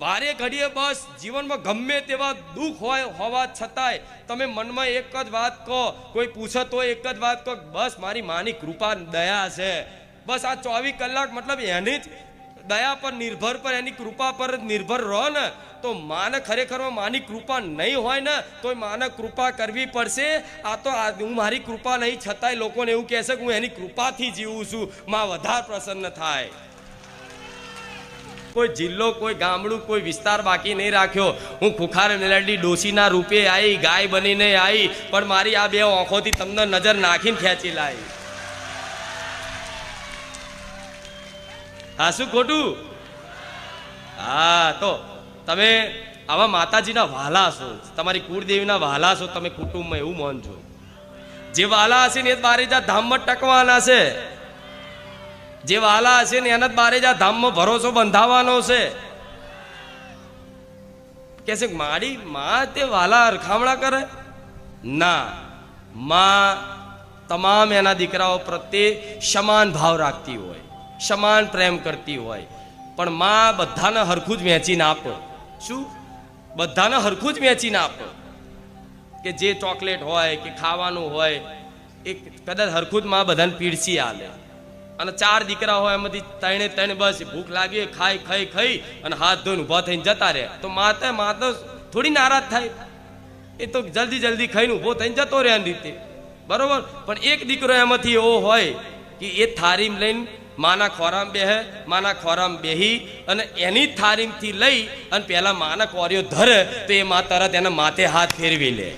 વારે ઘડીએ બસ જીવનમાં ગમે તેવા દુઃખ હોય હોવા છતાંય તમે મનમાં એક જ વાત કહો, કોઈ પૂછે તો એક જ વાત કહો, બસ મારી માની કૃપા દયા છે. બસ આ 24 કલાક મતલબ એની જ દયા પર નિર્ભર પર એની કૃપા પર નિર્ભર રહો ને તો માને ખરેખરમાં માની કૃપા નહીં હોય ને તો માને કૃપા કરવી પડશે. આ તો હું મારી કૃપા નહીં છતાંય લોકોને એવું કહેશે કે હું એની કૃપાથી જીવું છું, માં વધારે પ્રસન્ન થાય. કોઈ જિલ્લો, કોઈ ગામડું, કોઈ વિસ્તાર બાકી નહીં રાખ્યો. હું ખુખાર મેલડી ડોશીના રૂપે આવી, ગાય બનીને આવી, પણ મારી આ બે આંખોથી તમને નજર નાખીને ખેંચી લાવી. હા, શું ખોટું? હા, તો તમે આવા માતાજીના વાલા છો, તમારી કુળદેવીના વાલા છો, તમે કુટુંબમાં એવું માનજો. જે વાલા હશે ને એ બારેજા ધામમાં ટકવાના છે. જે વાલા હશે ને એના બારેજા ધામમાં ભરોસો બંધાવવાનો છે. કે છે મારી માં તે વાલા રખામણા કરે ના, માં તમામ એના દીકરાઓ પ્રત્યે સમાન ભાવ રાખતી હોય, સમાન પ્રેમ કરતી હોય, પણ માં બધાને હરખું જ વહેંચીને આપો. શું? બધાને હરખું જ વહેંચીને આપો. કે જે ચોકલેટ હોય કે ખાવાનું હોય એ કદાચ હરખું જ માં બધાને પીરસી આલે. અને 4 દીકરા હોય એમાંથી 3 બસ ભૂખ લાગી ખાઈ ખાઈ ખાઈ અને હાથ ધોઈને ઊભા થઈને જતા રહે તો માં તો થોડી નારાજ થાય. એ તો જલ્દી ખાઈને ઊભો થઈને જતો રહે એની રીતે, બરોબર. પણ એક દીકરો એમાંથી એવો હોય કે એ થારીમ લઈને માના ખોરામ બેહે, માના ખોરામ બેહી અને એની થારીમથી લઈ અને પહેલા માના કોરિયો ધરે તો એ માં તરત એના માથે હાથ ફેરવી લે.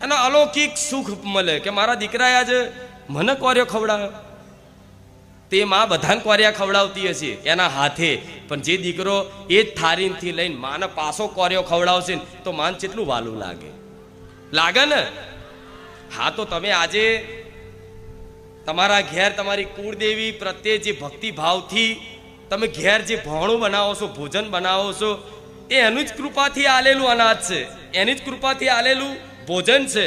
એનો અલૌકિક સુખ મળે કે મારા દીકરાએ આજે મને કોરિયો ખવડાવ્યો. તે માં બધાને કોરિયા ખવડાવતી હશે એના હાથે, પણ જે દીકરો એ જ થારીમથી લઈને માને પાછો કોરિયો ખવડાવશે ને તો માન કેટલું વાલું લાગે ને. હા, તો તમે આજે તમારા ઘેર તમારી કુળદેવી પ્રત્યે જે ભક્તિભાવથી તમે ઘેર જે ભોણું બનાવો છો, ભોજન બનાવો છો, એ એનું જ કૃપાથી આલેલું અનાજ છે, એની જ કૃપાથી આલેલું ભોજન છે,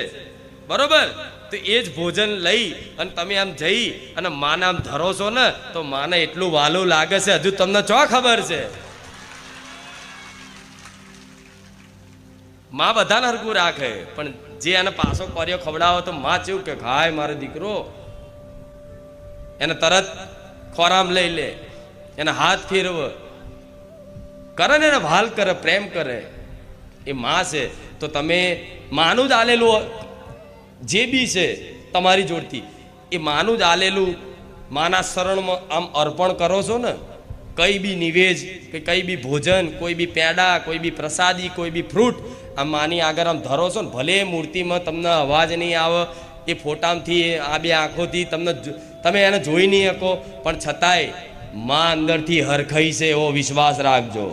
બરોબર. તો એ જ ભોજન લઈ અને તમે આમ જઈ અને માને આમ ધરો છો ને તો માને એટલું વાલું લાગે છે, હજુ તમને ચો ખબર છે. માં બધાને હરખું રાખે, પણ જે એને પાછો કોરિયો ખવડાવો તો માં કેવું કે હાય મારો દીકરો, એને તરત ખોરામ લઈ લે, એને હાથ ફેરવે કરે ને એને વાલ કરે, પ્રેમ કરે. એ માં છે. તો તમે માનું જ આલેલું જે બી છે તમારી જોડથી એ માનું જ આલેલું માના શરણમાં આમ અર્પણ કરો છો ને, કઈ બી નિવેજ કે કઈ બી ભોજન, કોઈ બી પેડા, કોઈ બી પ્રસાદી, કોઈ બી ફ્રૂટ આમ માની આગળ આમ ધરો છો ને, ભલે મૂર્તિમાં તમને અવાજ નહીં આવે, એ ફોટામાંથી આ બે આંખોથી તમે એને જોઈ નહીં શકો, પણ છતાંય માં અંદરથી હરખાઈ છે એવો વિશ્વાસ રાખજો.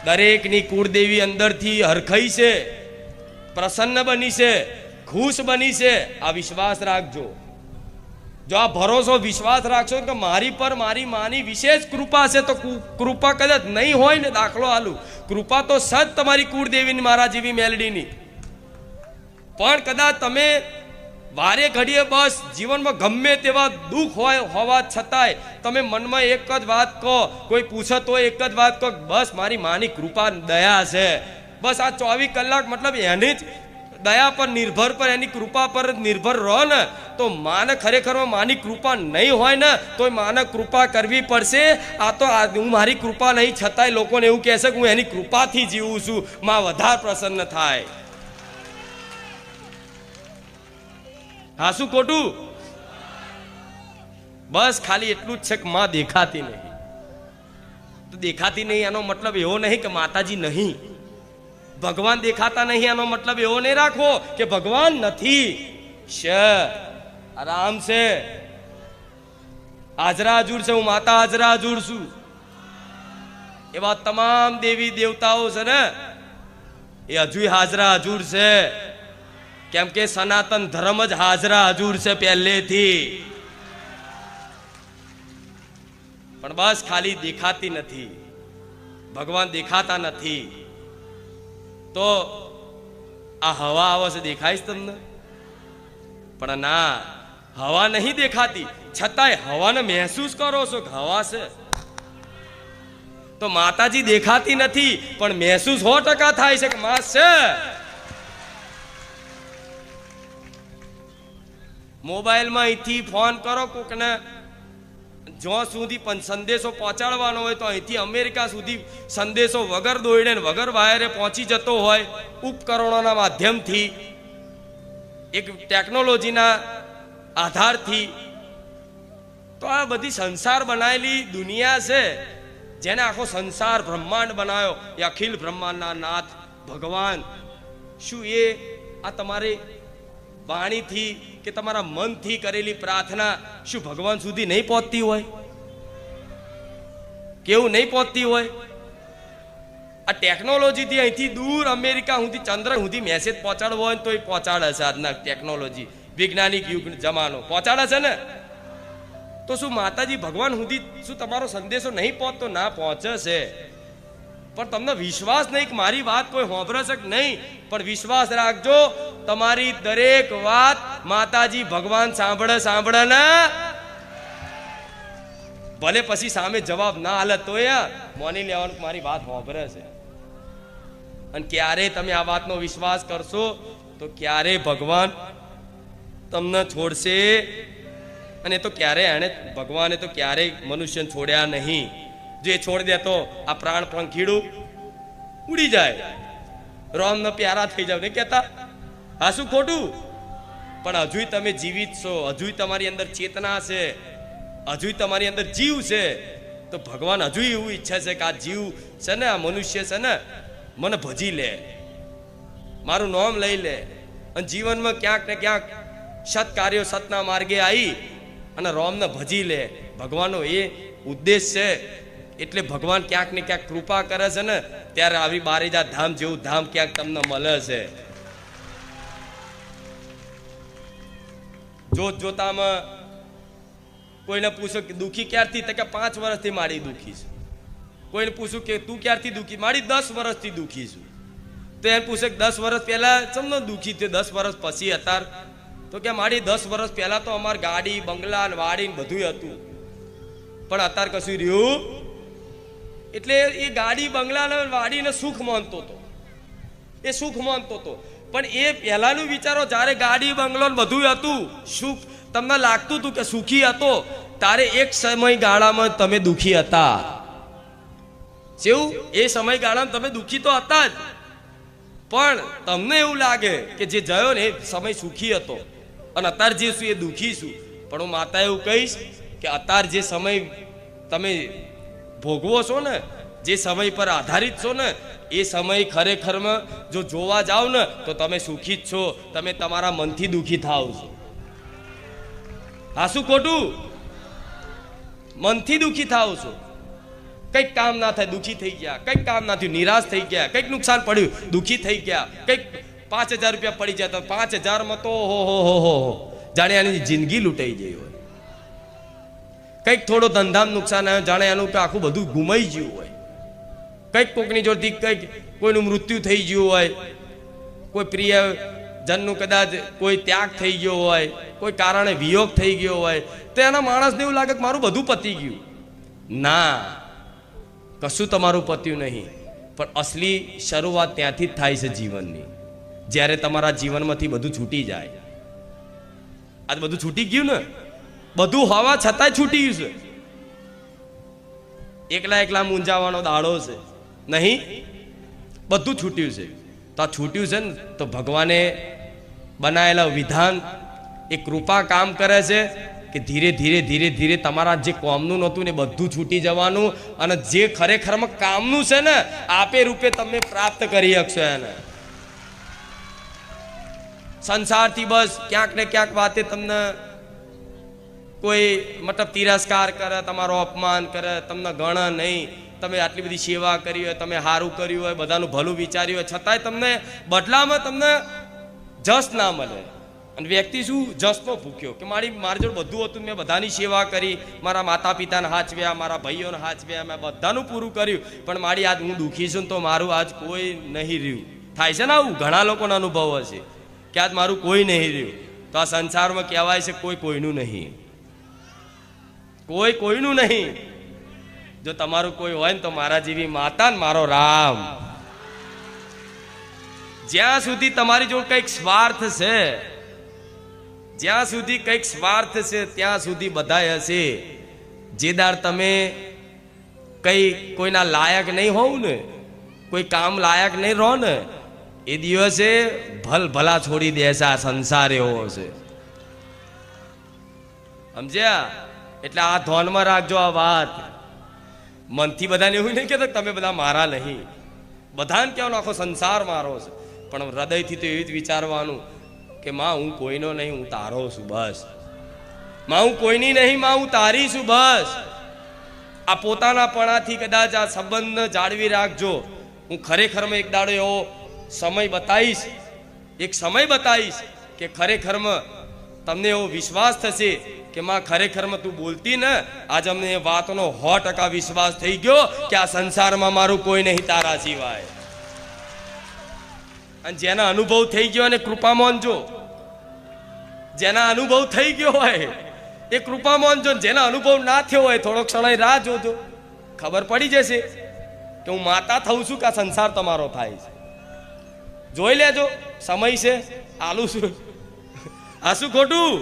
દરેકની કુળદેવી અંદરથી હરખાઈ છે, પ્રસન્ન બની છે, ખુશ બની છે, આ વિશ્વાસ રાખજો. જો આ ભરોસો વિશ્વાસ રાખશો કે મારી પર મારી માની વિશેષ કૃપા છે, તો કૃપા કદાચ નહીં હોય ને, દાખલો આલું, કૃપા તો સજ તમારી કુળદેવીની મારા જેવી મેલડીની, પણ કદાચ તમે વારે ઘડીએ બસ જીવનમાં ગમે તેવા દુઃખ હોય હોવા છતાંય તમે મનમાં એક જ વાત કહો, કોઈ પૂછે તો એક જ વાત કહો, બસ મારી માની કૃપા દયા છે. બસ આ 24 કલાક મતલબ એની જ દયા પર નિર્ભર પર એની કૃપા પર નિર્ભર રહો ને તો માને ખરેખરમાં માની કૃપા નહીં હોય ને તો માને કૃપા કરવી પડશે. આ તો હું મારી કૃપા નહીં છતાંય લોકોને એવું કહેશે કે હું એની કૃપાથી જીવું છું, માં વધારે પ્રસન્ન થાય. હા, શું ખોટું? બસ ખાલી એટલું જ છે કે માં દેખાતી નહીં. તો દેખાતી નહીં એનો મતલબ એવો નહીં કે માતાજી નહીં, ભગવાન દેખાતા નહીં એનો મતલબ એવો નહીં રાખવો કે ભગવાન નથી. આરામ છે, હાજરા હજુર છે, હું માતા હાજરા હજુર છું. એવા તમામ દેવી દેવતાઓ છે ને એ હજુ હાજરા હજુર છે, કેમ કે સનાતન ધર્મ જ હાજરા હજુર છે પહેલેથી. પણ બસ ખાલી દેખાતી નથી, ભગવાન દેખાતા નથી. તો આ હવા આવે છે દેખાય છે તમને, પણ ના, હવા નહીં દેખાતી, છતાંય હવાને મહેસૂસ કરો છો કે હવા છે. તો માતાજી દેખાતી નથી પણ મહેસૂસ 100% થાય છે કે માં છે. મોબાઈલમાં અહીંથી ફોન કરો કોકને, જ્યાં સુધી પણ સંદેશો પહોંચાડવાનો હોય તો અહીંથી અમેરિકા સુધી સંદેશો વગર દોડે ને વગર વાયરે પહોંચી જતો હોય ઉપકરણોના માધ્યમથી, એક ટેકનોલોજીના આધારથી. તો આ બધી સંસાર બનાવેલી દુનિયા છે, જેને આખો સંસાર બ્રહ્માંડ બનાવ્યો એ અખિલ બ્રહ્માંડના નાથ ભગવાન. શું એ આ તમારી વાણીથી કે તમારા મનથી કરેલી પ્રાર્થના શું ભગવાન સુધી નહીં પહોંચતી હોય? કેવું નહીં પહોંચતી હોય? આ ટેકનોલોજીથી અહીંથી દૂર અમેરિકા સુધી, ચંદ્ર સુધી મેસેજ પહોંચાડવો હોય તો એ પહોંચાડે છે. આજના ટેકનોલોજી વૈજ્ઞાનિક યુગ જમાનો પહોંચાડે છે ને. તો શું માતાજી ભગવાન સુધી શું તમારો સંદેશો નહીં પહોંચતો? ના, પહોંચે છે. પણ તમને વિશ્વાસ નહીં કે મારી વાત કોઈ સાંભળે છે કે નહીં. પણ વિશ્વાસ રાખજો, તમારી દરેક વાત માતાજી ભગવાન સાંભળે ને. ભલે પછી સામે જવાબ ના હાલે તો માની લેવાનું મારી વાત સાંભળે છે. અને ક્યારે તમે આ વાતનો વિશ્વાસ કરશો તો ક્યારે ભગવાન તમને છોડશે. અને તો ક્યારે ભગવાને તો ક્યારેય મનુષ્યને છોડ્યા નહીં. જો એ છોડી દે તો આ પ્રાણ પંખીડું ઉડી જાય, રામને પ્યારા થઈ જાવ ને કહેતા. હા, શું ખોટું? પણ હજુય તમે જીવિત છો, હજુય તમારી અંદર ચેતના છે, હજુય તમારી અંદર જીવ છે. તો ભગવાન હજુય એવું ઈચ્છે છે કે આ જીવ છે ને, આ મનુષ્ય છે ને, મને ભજી લે, મારું નામ લઈ લે, અને જીવનમાં ક્યાંક ને ક્યાંક સત્કાર્યો સતના માર્ગે આવી અને રામને ભજી લે. ભગવાનનો એ ઉદ્દેશ છે. એટલે ભગવાન ક્યાંક ને ક્યાંક કૃપા કરે છે ને, ત્યારે આવી બારેજા ધામ જેવું ધામ ક્યાંક તમને મળે છે. જોત જોતામાં કોઈને પૂછો કે દુઃખી ક્યારથી? તો કે 5 વર્ષથી મારી દુઃખી છું. કોઈને પૂછું કે તું ક્યારથી દુઃખી? મારી 10 વર્ષથી દુઃખી છું. તો એને પૂછે કે 10 વર્ષ પહેલા સમજો દુઃખી થયો, 10 વર્ષ પછી અત્યારે? તો કે મારી 10 વર્ષ પહેલા તો અમાર ગાડી બંગલા ને વાડી ને બધું હતું, પણ અત્યારે કશું રહ્યું. એટલે એ ગાડી બંગલા ને વાડીને સુખ માનતો હતો, એ સુખ માનતો હતો. પણ એ પહેલાનું વિચારો, જ્યારે ગાડી બંગલો ને બધું હતું, સુખ તમને લાગતું હતું કે સુખી હતો, તારે એક સમયગાળામાં તમે દુઃખી હતા. જેવું એ સમયગાળામાં તમે દુઃખી તો હતા જ, પણ તમને એવું લાગે કે જે જયો ને એ સમય સુખી હતો અને અત્યારે જે છું એ દુઃખી છું. પણ હું માતા એવું કહીશ કે અત્યારે જે સમય તમે ભોગવો છો ને, જે સમય પર આધારિત છો ને, એ સમય ખરેખરમાં જો જોવા જાવ ને તો તમે સુખી જ છો. તમે તમારા મનથી દુઃખી થાવ છો. હા, શું ખોટું? મનથી દુઃખી થાવ છો. કંઈક કામ ના થાય દુઃખી થઈ ગયા, કંઈક કામ ના થયું નિરાશ થઈ ગયા, કંઈક નુકસાન પડ્યું દુઃખી થઈ ગયા, કંઈક 5000 રૂપિયા પડી જાય તો 5000 તો હો જાણે આની જિંદગી લૂંટાઈ ગઈ હોય. કંઈક થોડો ધંધામાં નુકસાન આવ્યો, જાણે એનું આખું બધું ગુમાઈ ગયું હોય. કંઈક કોકની જોડથી કંઈક કોઈનું મૃત્યુ થઈ ગયું હોય, કોઈ પ્રિય જનનું કદાચ કોઈ ત્યાગ થઈ ગયો હોય, કોઈ કારણે વિયોગ થઈ ગયો હોય, તો એના માણસને એવું લાગે કે મારું બધું પતી ગયું. ના, કશું તમારું પત્યું નહીં. પણ અસલી શરૂઆત ત્યાંથી જ થાય છે જીવનની, જ્યારે તમારા જીવનમાંથી બધું છૂટી જાય. આ બધું છૂટી ગયું ને, બધું હોવા છતાંય છૂટી ગયું છે. એકલા મૂંઝાવાનો દાડો છે નહીં, બધું છૂટ્યું છે. તો આ છૂટ્યું છે ને, તો ભગવાને બનાવેલા વિધાન એ કૃપા કામ કરે છે કે ધીરે ધીરે તમારા જે કોમનું નહોતું ને બધું છૂટી જવાનું, અને જે ખરેખરમાં કામનું છે ને આપે રૂપે તમે પ્રાપ્ત કરી શકશો. એને સંસારથી બસ ક્યાંક ને ક્યાંક વાતે તમને કોઈ મતલબ તિરસ્કાર કરે, તમારો અપમાન કરે, તમને ગણ નહીં, તમે આટલી બધી સેવા કરી હોય, તમે સારું કર્યું હોય, બધાનું ભલું વિચાર્યું હોય, છતાંય તમને બદલામાં તમને જસ ના મળે. અને વ્યક્તિ શું જસનો ભૂખ્યો કે મારી જોડે બધું હતું, મેં બધાની સેવા કરી, મારા માતા પિતાને હાચવ્યા, મારા ભાઈઓને હાચવ્યા, મેં બધાનું પૂરું કર્યું, પણ મારી આજ હું દુઃખી છું તો મારું આજ કોઈ નહીં રહ્યું. થાય છે ને આવું, ઘણા લોકોનો અનુભવ હશે કે આજ મારું કોઈ નહીં રહ્યું. તો આ સંસારમાં કહેવાય છે કોઈ કોઈનું નહીં, કોઈ કોઈનું નહીં. જો તમારું કોઈ હોય ને તો મારા જેવી માતા ને મારો રામ. જ્યાં સુધી તમારી જોડે કંઈક સ્વાર્થ છે, જ્યાં સુધી કંઈક સ્વાર્થ છે ત્યાં સુધી બધાય હશે. જે દાડ તમે કઈ કોઈના લાયક નહીં હોવ ને, કોઈ કામ લાયક નહીં રહો ને, એ દિવસે ભલા છોડી દેશે. આ સંસાર એવો છે, સમજ્યા? એટલે આ ધ્યાનમાં રાખજો આ વાત. મનથી બધાને એવું નહીં કહેતા તમે બધા મારા નહીં, બધાને કહેવાનો આખો સંસાર મારો છે, પણ હૃદયથી તો એવું જ વિચારવાનું કે માં હું કોઈનો નહીં, હું તારો છું બસ. માં હું કોઈની નહીં, માં હું તારી છું બસ. આ પોતાનાપણાથી કદાચ આ સંબંધ જાળવી રાખજો. હું ખરેખરમાં એક દાડો એવો સમય બતાવીશ, એક સમય બતાવીશ કે ખરેખરમાં તમને એવો વિશ્વાસ થશે કે માં ખરેખરમાં તું બોલતી ને, આજ અમને એ વાતનો 100% વિશ્વાસ થઈ ગયો કે આ સંસારમાં મારું કોઈ નહીં તારા સિવાય. અને જેના અનુભવ થઈ ગયો અને કૃપા માનજો, જેના અનુભવ થઈ ગયો હોય એ કૃપા માનજો. જેના અનુભવ ના થયો હોય થોડો ક્ષણ રાહ જોજો, ખબર પડી જશે કે હું માતા થઉં છું કે આ સંસાર તમારો થાય છે. જોઈ લેજો, સમય છે આલું છું. આ શું ખોટું?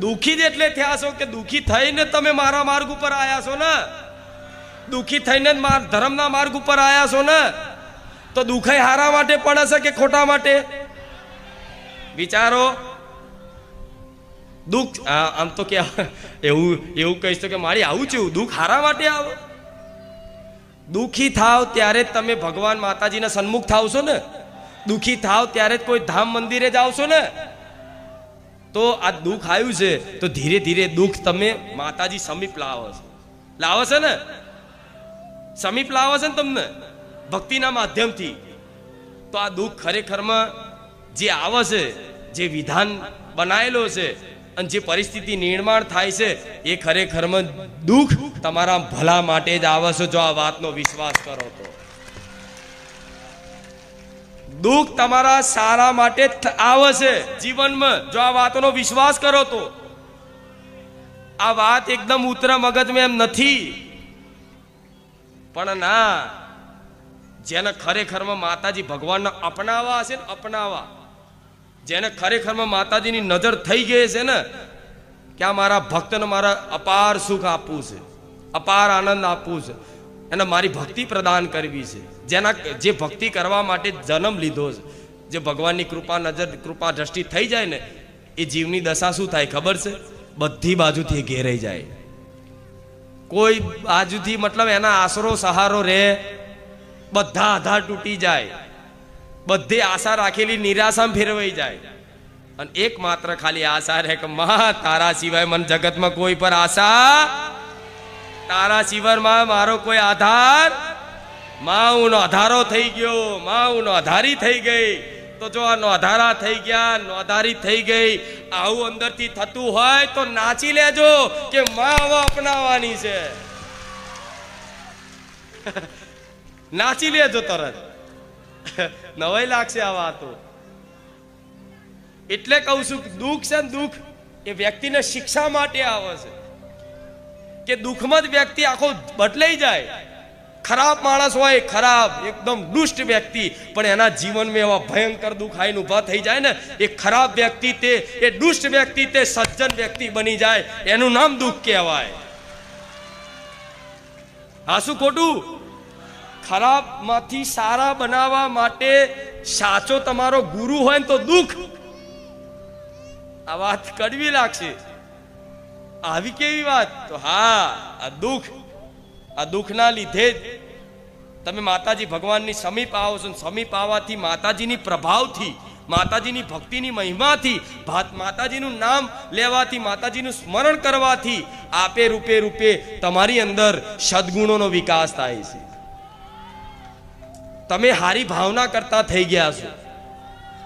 દુઃખી જ એટલે થયા છો કે દુઃખી થઈને તમે મારા માર્ગ ઉપર આવ્યા છો ને, દુઃખી થઈને ધર્મના માર્ગ ઉપર આવ્યા છો ને, તો દુઃખાઈ હારા માટે પડે છે કે ખોટા માટે? વિચારો. દુઃખ આમ તો કે એવું કહીશ તો કે મારી આવું છે, દુઃખ હારા માટે આવે. દુઃખી થાવ ત્યારે જ તમે ભગવાન માતાજીના સન્મુખ થાવશો ને, દુઃખી થાવ ત્યારે જ કોઈ ધામ મંદિરે જાવશો ને. તો આ દુઃખ આવ્યું છે તો ધીરે ધીરે દુઃખ તમે માતાજી સમીપ લાવો છે ને, સમીપ લાવો છે ને તમને ભક્તિના માધ્યમથી. તો આ દુઃખ ખરેખરમાં જે આવે છે, જે વિધાન બનાવેલો છે અને જે પરિસ્થિતિ નિર્માણ થાય છે એ ખરેખરમાં દુઃખ તમારા ભલા માટે જ આવે છે. જો આ વાતનો વિશ્વાસ કરો તો દુઃખ તમારા સારા માટે આવે છે જીવનમાં. જો આ વાતનો વિશ્વાસ કરો તો આ વાત એકદમ ઉતરા મગજમાં એમ નથી, પણ ના, જેને ખરેખરમાં માતાજી ભગવાનને અપનાવવા હશે ને, અપનાવવા, જેને ખરેખરમાં માતાજીની નજર થઈ ગઈ છે ને કે આ મારા ભક્તને મારા અપાર સુખ આપવું છે, અપાર આનંદ આપવું છે, એને મારી ભક્તિ પ્રદાન કરવી છે, જેના જે ભક્તિ કરવા માટે જન્મ લીધો છે, જે ભગવાનની કૃપા નજર કૃપા દ્રષ્ટિ થઈ જાય ને, એ જીવની દશા શું થાય ખબર છે? બધી બાજુથી ઘેરાઈ જાય. કોઈ બાજુથી મતલબ એના આશરો સહારો રહે, બધા આધાર તૂટી જાય, બધી આશા રાખેલી નિરાશામાં ફેરવાઈ જાય. અને એક માત્ર ખાલી આશા રહે કે માં તારા સિવાય મને જગતમાં કોઈ પર આશા, તારા સિવાય મારો કોઈ આધાર. માં હું નોધારો થઈ ગયો, માં હું નોધારી થઈ ગઈ. તો જો આ નોધારા થઈ ગયા, નોધારી થઈ ગઈ, આવું અંદરથી થતું હોય તો નાચી લેજો કે માં હવે અપનાવવાની છે. નાચી લેજો તરત, નવાઈ લાગશે આ વાતો. એટલે કહું છું દુઃખ છે ને, દુઃખ એ વ્યક્તિને શિક્ષા માટે આવે છે કે દુઃખમાં જ વ્યક્તિ આખો બદલાઈ જાય. ખરાબ માણસ હોય, ખરાબ એકદમ દુષ્ટ વ્યક્તિ, પણ એના જીવનમાં એવા ભયંકર દુઃખ આઈને ઉભા થઈ જાય ને, એ ખરાબ વ્યક્તિ તે એ દુષ્ટ વ્યક્તિ તે સજ્જન વ્યક્તિ બની જાય, એનું નામ દુઃખ કહેવાય. હા શું ખોટું? ખરાબ માંથી સારા બનાવવા માટે સાચો તમારો ગુરુ હોય ને તો દુઃખ. આ વાત કડવી લાગશે, આવી કેવી વાત? તો હા, આ દુઃખ, આ દુઃખના લીધે જ તમે માતાજી ભગવાનની સમીપ આવો છો. સમીપ આવવાથી માતાજીની પ્રભાવથી, માતાજીની ભક્તિની મહિમાથી, માતાજીનું નામ લેવાથી, માતાજીનું સ્મરણ કરવાથી આપે રૂપે તમારી અંદર સદગુણોનો વિકાસ થાય છે. તમે હારી ભાવના કરતા થઈ ગયા છો,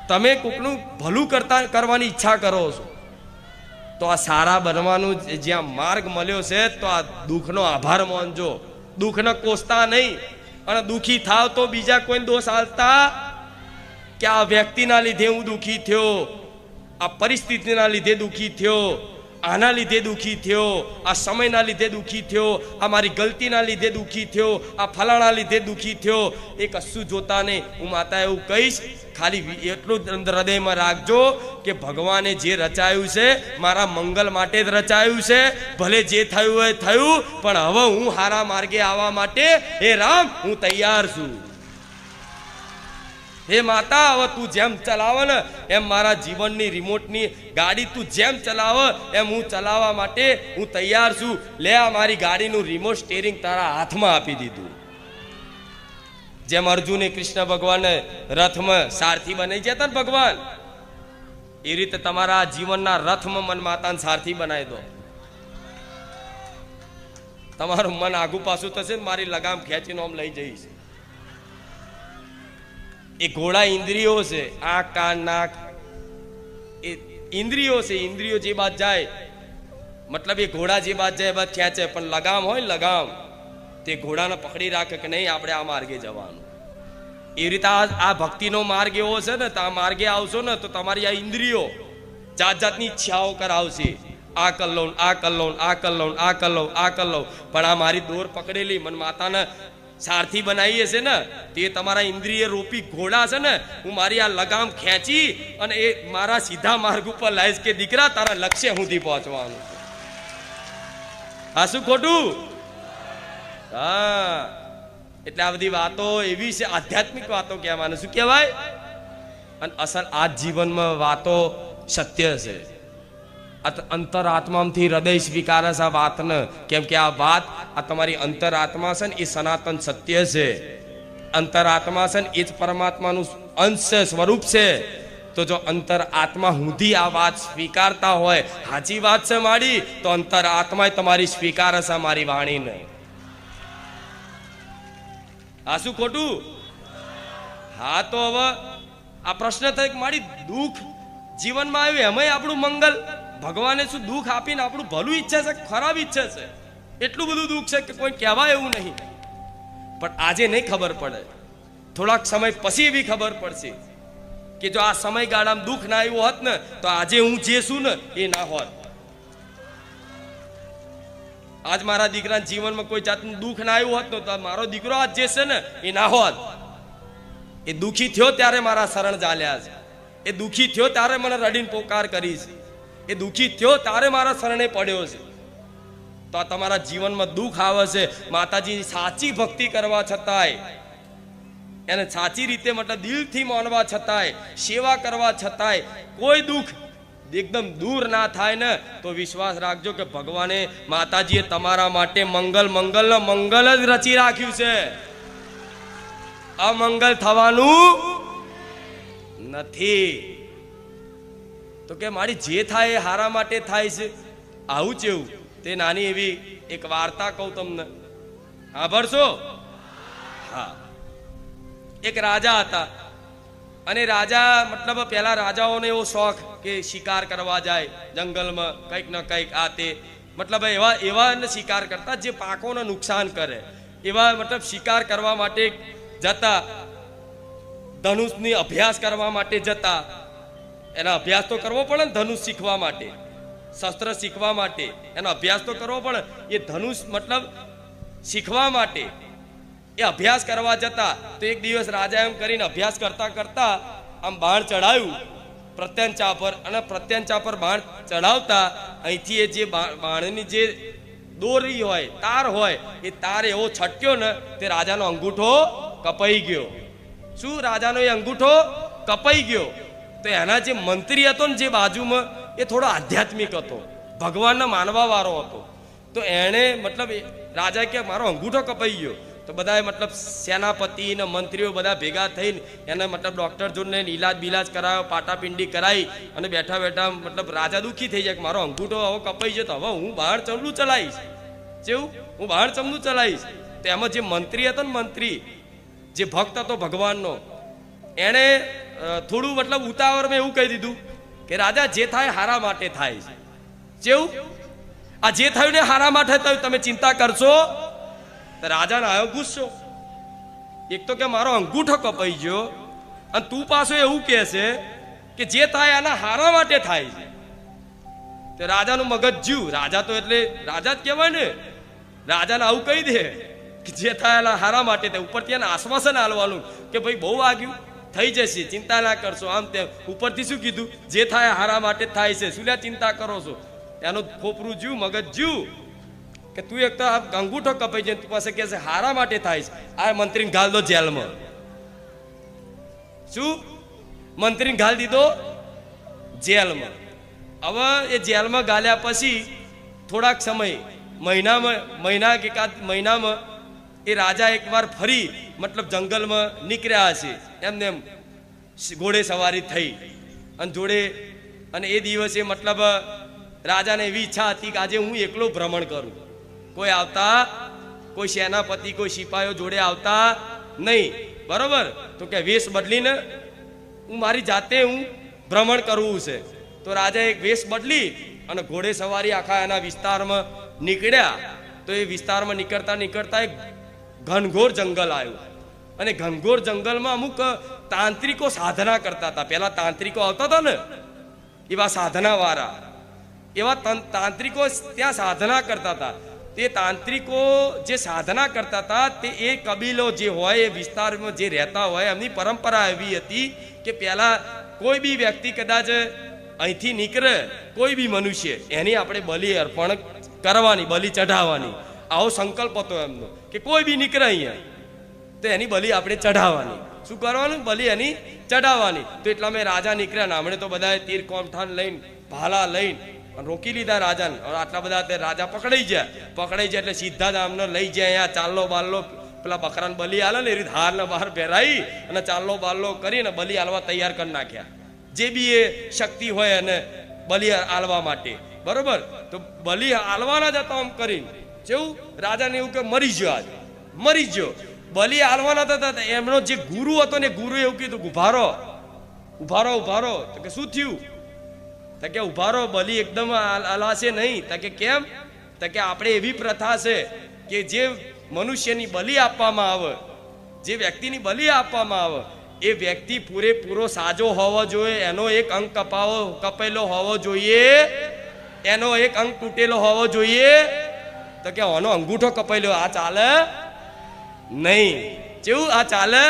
તમે કોકનું ભલું કરવાની ઈચ્છા કરો છો. તો આ સારા બનવાનું જ્યાં માર્ગ મળ્યો છે, તો આ દુઃખનો આભાર માનજો, દુઃખને કોસતા નહીં. અને દુઃખી થાવ તો બીજા કોઈ દોષ આલતા કે આ વ્યક્તિના લીધે હું દુઃખી થયો, આ પરિસ્થિતિના લીધે દુઃખી થયો, આના લીધે દુઃખી થયો, આ સમયના લીધે દુઃખી થયો, આ મારી ગલતીના લીધે દુઃખી થયો, આ ફલાણા લીધે દુઃખી થયો, એ કશું જોતા નહીં. હું માતા એવું કહીશ, ખાલી એટલું જ હૃદયમાં રાખજો કે ભગવાને જે રચાયું છે મારા મંગલ માટે જ રચાયું છે. ભલે જે થયું હોય થયું, પણ હવે હું હારા માર્ગે આવવા માટે હે રામ હું તૈયાર છું. હે માતા, હવે તું જેમ ચલાવે ને એમ મારા જીવનની રિમોટની ગાડી તું જેમ ચલાવે એમ હું ચલાવવા માટે હું તૈયાર છું. લે આ મારી ગાડીનું રિમોટ સ્ટેરિંગ તારા હાથમાં આપી દીધું. જેમ અર્જુને કૃષ્ણ ભગવાનને રથમાં સારથી બનાવી જતા ને ભગવાન, એ રીતે તમારા જીવનના રથમાં મન માતાને સારથી બનાવી દો. તમારું મન આગુ પાછું થશે, મારી લગામ ખેંચીને આમ લઈ જઈશ. એ ઘોડા ઇન્દ્રિયો છે, આંખ કાન નાક એ ઇન્દ્રિયો છે. ઇન્દ્રિયો જે બાદ જાય, મતલબ એ ઘોડા જે બાદ જાય એ બાદ ખેંચે, પણ લગામ હોય લગામ, તે ઘોડાને પકડી રાખે કે નહીં આપણે આ માર્ગે જવાનું. એ રીતે આ ભક્તિનો માર્ગ એવો છે ને, તો આ માર્ગે આવશો ને તો તમારી આ ઇન્દ્રિયો જાત જાતની ઈચ્છાઓ કરાવશે. આ કર લઉં, આ કર લઉં, આ કર લઉં, આ કર લઉં, આ કર લઉં, પણ આ મારી દોર પકડેલી મન માતાને સારથી બનાવીએ છે ને, તે તમારા ઇન્દ્રિય રૂપી ઘોડા છે ને, હું મારી આ લગામ ખેંચી અને એ મારા સીધા માર્ગ ઉપર લાવીશ કે દીકરા તારા લક્ષ્ય સુધી પહોંચવાનું. હા, શું ખોટું? હા, એટલે આ બધી વાતો એવી છે, આધ્યાત્મિક વાતો કહેવાનું. શું કહેવાય? અને અસલ આ જીવનમાં વાતો સત્ય છે. અંતરાત્માથી હૃદય સ્વીકારે છે આ વાતને, કેમ કે આ વાત આ તમારી અંતરાત્મા છે ને એ સનાતન સત્ય છે. અંતરાત્મા છે ને એ જ પરમાત્માનું અંશ છે, સ્વરૂપ છે. તો જો અંતરાત્મા સુધી આ વાત સ્વીકારતા હોય, સાચી વાત છે મારી, તો અંતરાત્મા તમારી સ્વીકારે છે મારી વાણીને. આ શું ખોટું? હા, તો હવે આ પ્રશ્ન થાય કે મારી દુઃખ જીવનમાં આવ્યું એમાંય આપણું મંગલ. ભગવાને શું દુઃખ આપીને આપણું ભલું ઈચ્છે છે, ખરાબ ઈચ્છે છે? એટલું બધું દુઃખ છે કે કોઈ કહેવાય એવું નહીં. પણ આજે નહીં ખબર પડે, થોડાક સમય પછી એવી ખબર પડશે કે જો આ સમયગાળામાં દુઃખ ના આવ્યું હોત ને તો આજે હું જે છું ને એ ના હોત. આજ મારા દીકરાના જીવનમાં કોઈ જાતનું દુઃખ ના આવ્યું હોત ને તો મારો દીકરો આજ જે છે ને એ ના હોત. એ દુઃખી થયો ત્યારે મારા શરણ ચાલ્યા છે. એ દુઃખી થયો ત્યારે મને રડીને પોકાર કરી છે. એ દુઃખી થયો ત્યારે મારા શરણે પડ્યો છે. તો આ તમારા જીવનમાં દુઃખ આવે છે, માતાજી સાચી ભક્તિ કરવા છતાંય, એને સાચી રીતે મતલબ દિલથી માનવા છતાંય, સેવા કરવા છતાંય કોઈ દુઃખ એકદમ દૂર ના થાય ને, તો વિશ્વાસ રાખજો કે ભગવાને માતાજીએ તમારા માટે મંગલ મંગલ મંગલ જ રચી રાખ્યું છે. અમંગલ થવાનું નથી. તો કે મારી જે થાય એ હારા માટે થાય છે. આવું જ એવું તે નાની એવી એક વાર્તા કહું તમને, સાંભળશો? હા, એક રાજા હતા અને રાજા મતલબ પેલા રાજાઓને એવો શોખ કે શિકાર કરવા જાય જંગલમાં, કંઈક ને કંઈક આ તે, મતલબ એવા શિકાર કરતા જે પાકોને નુકસાન કરે, એવા મતલબ શિકાર કરવા માટે જતા. ધનુષની અભ્યાસ કરવા માટે જતા. એના અભ્યાસ તો કરવો પડે ને, ધનુષ શીખવા માટે, શસ્ત્ર શીખવા માટે એનો અભ્યાસ તો કરવો પડે. એ ધનુષ મતલબ શીખવા માટે એ અભ્યાસ કરવા જતા. તો એક દિવસ રાજા એમ કરીને અભ્યાસ કરતા કરતા આમ બાણ ચડાવ્યું પ્રત્યંચા પર, અને પ્રત્યંચા પર બાણ ચડાવતા અહીંથી એ જે બાણની જે દોરી હોય, તાર હોય, એ તાર એવો છટક્યો ને તે રાજાનો અંગૂઠો કપાઈ ગયો. શું? રાજાનો એ અંગૂઠો કપાઈ ગયો. તો એના જે મંત્રી હતો ને જે બાજુમાં, એ થોડો આધ્યાત્મિક હતો, ભગવાનને માનવા વાળો હતો. તો એણે મતલબ રાજા કે મારો અંગૂઠો કપાઈ ગયો. તો બધા મતલબ સેનાપતિ ને મંત્રીઓ બધા ભેગા થઈને એને મતલબ ડોક્ટર જોડે ઈલાજ બિલાજ કરાયો, પાટાપિંડી કરાવી, અને બેઠા બેઠા મતલબ રાજા દુઃખી થઈ જાય કે મારો અંગૂઠો હવે કપાઈ ગયો, તો હવે હું બાણ ચમલું ચલાવીશ. જેવું હું બાણ ચમલું ચલાવીશ. તો એમાં જે મંત્રી હતો ને, મંત્રી જે ભક્ત હતો ભગવાનનો, એણે થોડું મતલબ ઉતાવળમાં એવું કહી દીધું કે રાજા જે થાય હારા માટે થાય છે. જેવું આ જે થયું ને હારા માટે થયું, તમે ચિંતા કરશો? તો રાજાને આવ્યો ગુસ્સો. એક તો કે મારો અંગૂઠો કપાઈ ગયો, અને તું પાછો એવું કહે છે કે જે થાય આના હારા માટે થાય છે. તે રાજાનું મગજ જ્યું. રાજા તો એટલે રાજા જ કહેવાય ને. રાજાને આવું કહી દે કે જે થાય એના હારા માટે થાય. ઉપરથી એને આશ્વાસન આલવાનું કે ભાઈ બહુ વાગ્યું, થઈ જશે, ચિંતા ના કરશો. આમ તેમ ઉપરથી શું કીધું? જે થાય હારા માટે થાય છે, શું લ્યા ચિંતા કરો છો? એનું ખોપરું જ્યું, મગજ જ્યું કે તું એક તો આ અંગૂઠો કપાઈ જાય, તું પાસે કહે છે હારા માટે થાય છે. આ મંત્રીને ઘાલ દો જેલમાં. શું? મંત્રીને ઘાલ દીધો જેલમાં. હવે એ જેલમાં ગાલ્યા પછી થોડાક સમય, મહિના કે એકાદ મહિનામાં એ રાજા એકવાર ફરી મતલબ જંગલમાં નીકળ્યા હશે. એમને એમ ઘોડે સવારી થઈ અને જોડે, અને એ દિવસે મતલબ રાજાને એવી ઈચ્છા હતી કે આજે હું એકલો ભ્રમણ કરું. કોઈ આવતા, કોઈ સેનાપતિ, કોઈ સિપાહીઓ જોડે આવતા નહીં. બરોબર? તો કે વેશ બદલીને હું મારી જાતે હું ભ્રમણ કરવું છે. તો રાજા એક વેશ બદલી અને ઘોડે સવારી આખા એના વિસ્તારમાં નીકળ્યા. તો એ વિસ્તારમાં નીકળતા નીકળતા એક ઘનઘોર જંગલ આવ્યું. અને ઘનઘોર જંગલમાં અમુક તાંત્રિકો સાધના કરતા હતા. પેલા તાંત્રિકો આવતા હતા ને, એવા સાધના વાળા, એવા તાંત્રિકો ત્યાં સાધના કરતા હતા. તે તાંત્રિકો જે સાધના કરતા હતા તે એ કબીલો જે હોય, એ વિસ્તારમાં જે રહેતા હોય, એમની પરંપરા એવી હતી કે પહેલા કોઈ બી વ્યક્તિ કદાચ અહીંથી નીકળે, કોઈ બી મનુષ્ય, એની આપણે બલિ અર્પણ કરવાની, બલિ ચઢાવવાની. આવો સંકલ્પ હતો એમનો કે કોઈ બી નીકળે અહીંયા તો એની બલિ આપણે ચઢાવવાની. શું કરવાનું? બલિ એની ચઢાવવાની. તો એટલા મેં રાજા નીકળ્યા ને હમણે તો બધા તીર કોમઠાન લઈને, ભાલા લઈને રોકી લીધા રાજાને. આટલા બધા રાજા પકડાઈ જાય એટલે સીધા જ આમને લઈ જાય અહીંયા ચાલ્લો બાલ્લો, પેલા બકરાને બલિ આલે ને એ રીતે હારને બહાર પહેરાઈ અને ચાલ્લો બાલ્લો કરીને બલિ આલવા તૈયાર કરી નાખ્યા. જે બી એ શક્તિ હોય એને બલિ આલવા માટે. બરોબર? તો બલિ આલવાના જતા આમ કરીને જેવું રાજાને એવું કે મરી ગયો, આજ મરી ગયો. બલિ આલવાના હતા, એમનો જે ગુરુ હતો ને, ગુરુ એવું કીધું ઉભારો ઉભારો ઉભારો. તો કે શું થયું? તો કે ઉભારો, બલિ એકદમ હલાશે નહીં. તો કે કેમ? તો કે આપણે એવી પ્રથા છે કે જે મનુષ્યની બલિ આપવામાં આવે, જે વ્યક્તિની બલિ આપવામાં આવે, એ વ્યક્તિ પૂરેપૂરો સાજો હોવો જોઈએ. એનો એક અંગ કપાયેલો હોવો જોઈએ, એનો એક અંગ તૂટેલો હોવો જોઈએ. તો કે આનો અંગૂઠો કપાયેલો, આ ચાલે નહીં. કેવું આ ચાલે?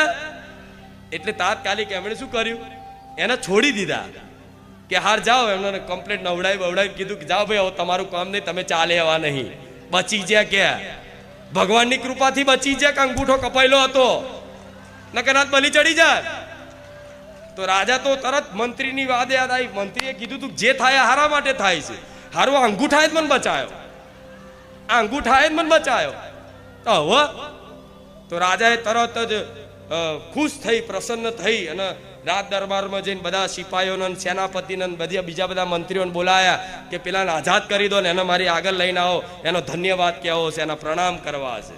એટલે તાત્કાલિક એમણે શું કર્યું? એને છોડી દીધા કે હાર જાઓ. એમને કમ્પ્લેટ નવડાવી કીધું કે જાઓ ભાઈ, હવે તમારું કામ નહીં, તમે ચાલે એવા નહીં. બચી ગયા કે ભગવાનની કૃપાથી બચી ગયા કે અંગૂઠો કપાયેલો હતો, નકર રાત બલી ચડી જાય. તો રાજા તો તરત મંત્રીની વાત યાદ આવી. મંત્રીએ કીધું તું જે થાય હારા માટે થાય છે. હારું અંગૂઠાએ જ મને બચાયો, આ અંગૂઠાએ જ મને બચાયો. તો હવે તો રાજાએ તરત જ ખુશ થઈ, પ્રસન્ન થઈ અને રાજ દરબારમાં જઈને બધા સિપાહીઓને, સેનાપતિને, બીજા બધા મંત્રીઓને બોલાયા કે પેલાને આઝાદ કરી દો ને એને મારી આગળ લઈને આવો, એનો ધન્યવાદ કહેવો છે, એના પ્રણામ કરવા છે.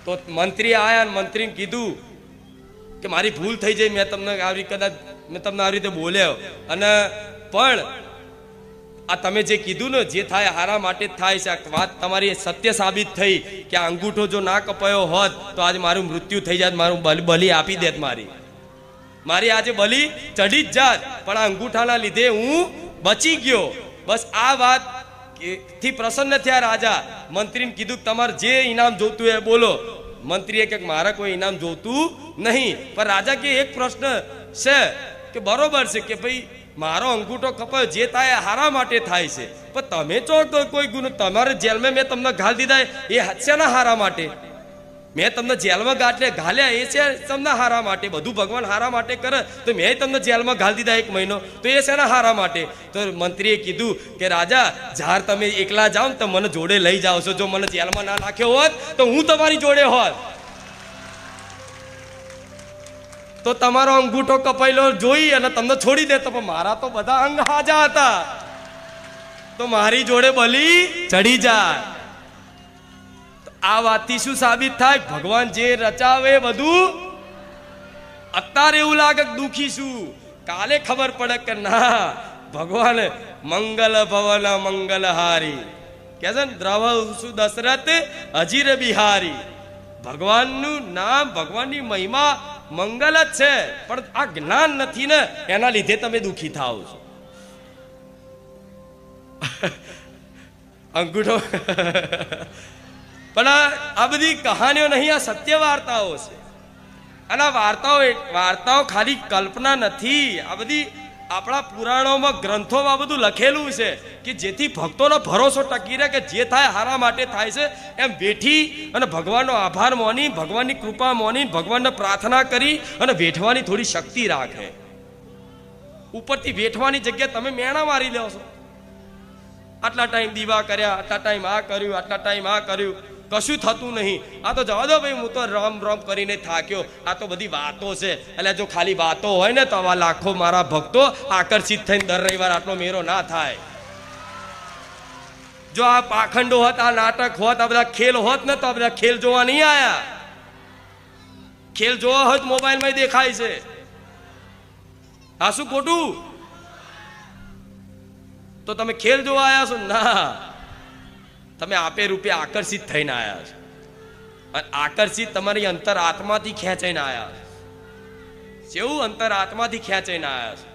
તો મંત્રી આયા, મંત્રીને કીધું કે મારી ભૂલ થઈ જાય, મેં તમને આવી રીતે બોલ્યો, અને પણ આ તમે જે કીધું ને જે થાય હારા માટે જ થાય છે, વાત તમારી સત્ય સાબિત થઈ કે આ અંગૂઠો જો ના કપાયો હોત તો આજે મારું મૃત્યુ થઈ જાત, મારું બલિ આપી દેત, મારી આજે બલિ ચડી જ જાત, પણ આ અંગૂઠાના લીધે હું બચી ગયો. બસ આ વાત થી પ્રસન્ન થયા રાજા. મંત્રીને કીધું તમારે જે ઇનામ જોતું એ બોલો. મંત્રીએ કે મારે કોઈ ઇનામ જોતું નહીં, પણ રાજા કે એક પ્રશ્ન છે કે બરોબર છે કે ભાઈ મારો અંગૂઠો કપાયો, જે થાય હારા માટે થાય છે, પણ તમે ચો તો કોઈ ગુનો, તમારે જેલમાં મેં તમને ઘાલ દીધા એ શેના હારા માટે? મેં તમને જેલમાં ઘાલ્યા એ છે તમને હારા માટે. બધું ભગવાન હારા માટે કરે, તો મેં તમને જેલમાં ઘાલ દીધા 1 મહિનો, તો એ શેના હારા માટે? તો મંત્રીએ કીધું કે રાજા, જાર તમે એકલા જાઓ ને તો મને જોડે લઈ જાઓ છો. જો મને જેલમાં ના નાખ્યો હોત તો હું તમારી જોડે હોત, તો તમારો અંગૂઠો કપાયેલો જોઈ અને તમને છોડી દેતો, પણ મારા તો બધા અંગ હાજા હતા, તો મારી જોડે બલિ ચડી જાય. આ વાતથી શું સાબિત થાય? ભગવાન જે રચાવે બધું, અત્યારે એવું લાગે કે દુખી છું, કાલે ખબર પડે કે ના, ભગવાન મંગલ ભવન મંગલહારી કે છે ને, દ્રવ દશરથ અજીર બિહારી. ભગવાનનું નામ, ભગવાનની મહિમા મંગલ જ છે, પણ આ જ્ઞાન નથી ને એના લીધે તમે દુઃખી થાઓ છો. અંગૂઠો પણ આ બધી કહાનીઓ નહીં, આ સત્ય વાર્તાઓ છે. અને આ વાર્તાઓ ખાલી કલ્પના નથી. આ બધી આપણા પુરાણોમાં, ગ્રંથોમાં બધું લખેલું છે કે જેથી ભક્તોનો ભરોસો ટકી રહે કે જે થાય હારા માટે થાય છે. એમ વેઠી અને ભગવાનનો આભાર માની, ભગવાનની કૃપા માની, ભગવાનને પ્રાર્થના કરી અને વેઠવાની થોડી શક્તિ રાખે. ઉપરથી વેઠવાની જગ્યાએ તમે મેણા મારી લો છો. આટલા ટાઈમ દીવા કર્યા, આટલા ટાઈમ આ કર્યું, આટલા ટાઈમ આ કર્યું, કશું થતું નહીં. આ તો જવા દો ભાઈ, હું તો રામ રામ કરીને થાક્યો. આ તો બધી વાતો છે. એટલે જો ખાલી વાતો હોય ને તો આવા લાખો મારા ભક્તો આકર્ષિત થઈને દર રવિવાર આટલો મેરો ના થાય. જો આ પાખંડો હોત, આ નાટક હોત, આ બધા ખેલ હોત ને તો આ બધા ખેલ જોવા નહીં આયા. ખેલ જોવા હોય તો મોબાઈલમાં દેખાય છે. આ શું ખોટું? તો તમે ખેલ જોવા આવ્યા છો? ના, તમે આપે રૂપે આકર્ષિત થઈને આવ્યા છો. અને આકર્ષિત તમારી અંતર આત્માથી ખેંચાઈને આવ્યા છો. જેવું અંતર આત્માથી ખેંચાઈને આવ્યા છો.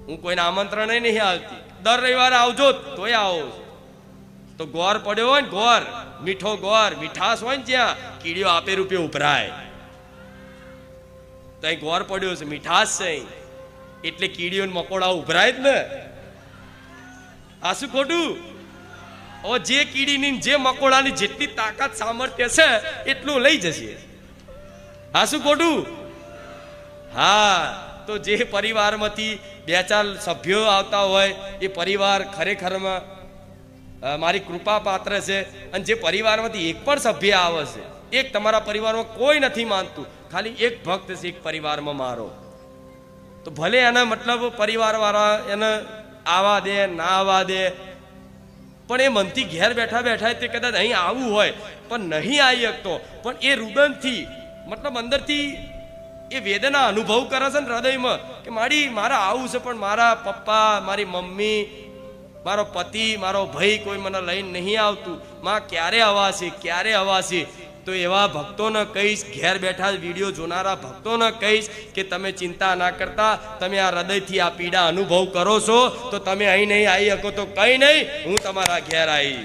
હું કોઈને આમંત્રણ નહીં આવતી, દર રવિવારે આવજો તોય આવો. તો ગોર પડ્યો હોય ને, ગોર મીઠો ગોર, મીઠાશ હોય ને જ્યાં, કીડીઓ આપે રૂપે ઉભરાય. તો અહીં ગોર પડ્યો છે, મીઠાશ છે, એટલે કીડીઓ મકોડા ઉભરાય જ ને. આ શું ખોટું? હવે જે કીડીની જે મકોડાની જેટલી તાકાત સામર્થ્ય છે એટલું લઈ જશે. આ શું ખોટું? હા, તો જે પરિવારમાંથી 2-4 સભ્યો આવતા હોય એ પરિવાર ખરેખરમાં મારી કૃપા પાત્ર છે. અને જે પરિવારમાંથી એક પણ સભ્ય આવે છે, એક તમારા પરિવારમાં કોઈ નથી માનતું, ખાલી એક ભક્ત છે એક પરિવારમાં મારો, તો ભલે એના મતલબ પરિવાર વાળા એને આવા દે ના આવવા દે, પણ એ મનથી ઘેર બેઠા બેઠા તે કદાચ અહીં આવવું હોય પણ નહીં આવી શકતો, પણ એ રુદનથી મતલબ અંદરથી એ વેદના અનુભવ કરે છે ને હૃદયમાં કે મારે આવું છે, પણ મારા પપ્પા, મારી મમ્મી, મારો પતિ, મારો ભાઈ કોઈ મને લઈને નહીં આવતું. માં ક્યારે અવાશે, ક્યારે અવાશે? તો એવા ભક્તોને કહીશ, ઘેર બેઠા વિડીયો જોનારા ભક્તોને કહીશ કે તમે ચિંતા ના કરતા, તમે આ હૃદયથી આ પીડા અનુભવ કરો છો તો તમે અહીં નહીં આવી શકો તો કંઈ નહીં, હું તમારા ઘેર આવી.